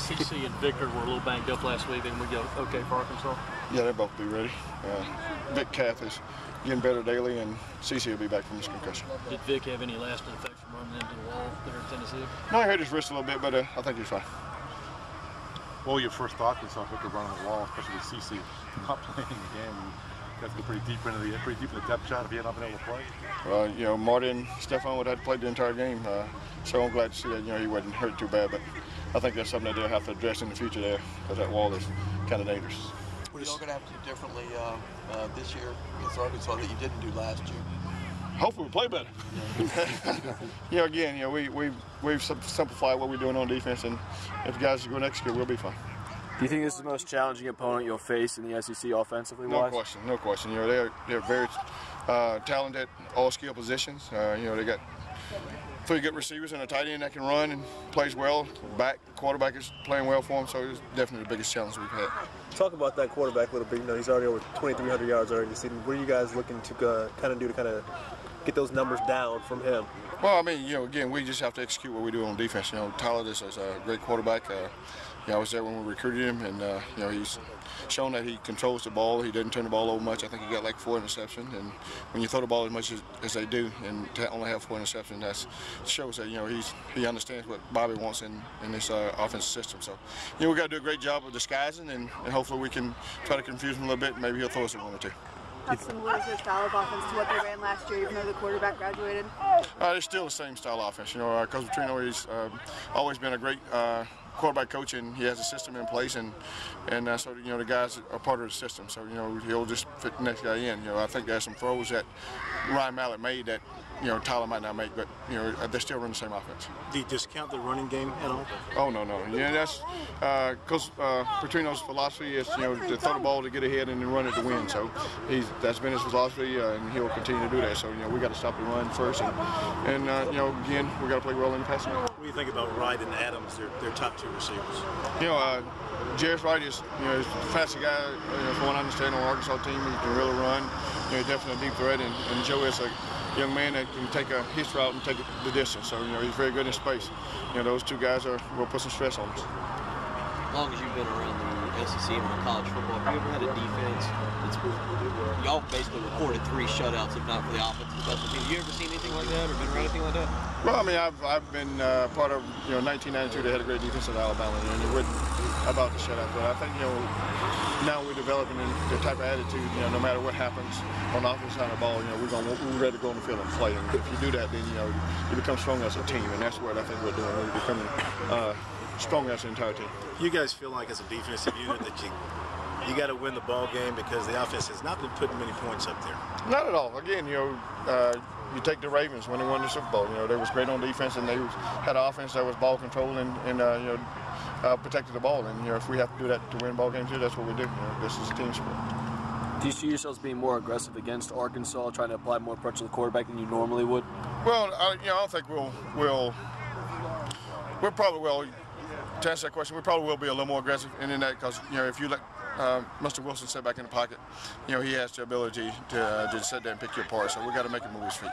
CC and Victor were a little banged up last week, and we go okay for Arkansas. Yeah, they'll both be ready. Vic Kath is getting better daily, and CC will be back from his concussion. Did Vic have any lasting effects from running into the wall there in Tennessee? No, he hurt his wrist a little bit, but I think he's fine. Well, your first thought is on Victor running the wall, especially with CC not playing the game. You have to go pretty deep in the depth shot if he had not been able to play. Well, you know, Marty and Stefan would have to play the entire game, so I'm glad to see that, you know, he wasn't hurt too bad, but I think that's something that they'll have to address in the future there, because that wall is kind of dangerous. What are y'all going to have to do differently this year against Arkansas that you didn't do last year? Hopefully we play better. You know, again, you know, we've simplified what we're doing on defense, and if guys are going to execute, we'll be fine. Do you think this is the most challenging opponent you'll face in the SEC offensively? No question, no question. You know, they're very talented, all skill positions. You know, they got 3 good receivers and a tight end that can run and plays well. Quarterback is playing well for him, so it's definitely the biggest challenge we've had. Talk about that quarterback a little bit. You know, he's already over 2,300 yards already this season. What are you guys looking to kind of do to get those numbers down from him? Well, I mean, you know, again, we just have to execute what we do on defense. You know, Tyler is a great quarterback. You know, I was there when we recruited him, and you know, he's shown that he controls the ball. He doesn't turn the ball over much. I think he got like 4 interceptions, and when you throw the ball as much as they do, and to only have 4 interceptions, that shows that, you know, he understands what Bobby wants in this offensive system. So, you know, we got to do a great job of disguising, and hopefully we can try to confuse him a little bit. Maybe he'll throw us 1 or 2. How similar is their style of offense to what they ran last year, even though the quarterback graduated? It's still the same style of offense. You know, Coach Petrino, he's always been a great quarterback coach, and he has a system in place, and so, you know, the guys are part of the system. So, you know, he'll just fit the next guy in. You know, I think there's some throws that Ryan Mallett made that, you know, Tyler might not make, but, you know, they still run the same offense. Do you discount the running game at all? Oh, no. Yeah, that's Coach Petrino's philosophy is, you know, to throw the ball to get ahead and then run it to win. So that's been his philosophy, and he'll continue to do that. So, you know, we got to stop the run first, and you know, again, we got to play well in the passing game. What do you think about Wright and Adams, their top 2 receivers? You know, Jarris Wright is, you know, he's a fast guy, you know, from what I understand, on the Arkansas team. He can really run. You know, he's definitely a deep threat, and Joe is a young man that can take a hitch route and take the distance. So, you know, he's very good in space. You know, those 2 guys will put some stress on us. As long as you've been around the SEC and around college football, have you ever had a defense that's, y'all basically recorded 3 shutouts, if not for the offensive special teams. Have you ever seen anything like that, or been around anything like that? Well, I mean, I've been part of, you know, 1992. They had a great defense at Alabama, and it wasn't about the shutout. But I think, you know, now we're developing the type of attitude. You know, no matter what happens on the offensive side of the ball, you know, we're ready to go on the field and play. And if you do that, then, you know, you become stronger as a team, and that's what I think we're doing. We're becoming strong as an entire team. You guys feel like as a defensive unit that you got to win the ball game because the offense has not been putting many points up there? Not at all. Again, you know, you take the Ravens when they won the Super Bowl. You know, they was great on defense, and they had an offense that was ball control and you know, protected the ball. And, you know, if we have to do that to win ball games too, that's what we do. You know, this is a team sport. Do you see yourselves being more aggressive against Arkansas, trying to apply more pressure to the quarterback than you normally would? Well, you know, I don't think we'll probably will. To answer that question, we probably will be a little more aggressive in that, because, you know, if you let Mr. Wilson sit back in the pocket, you know, he has the ability to sit there and pick you apart. So we got to make him move his feet.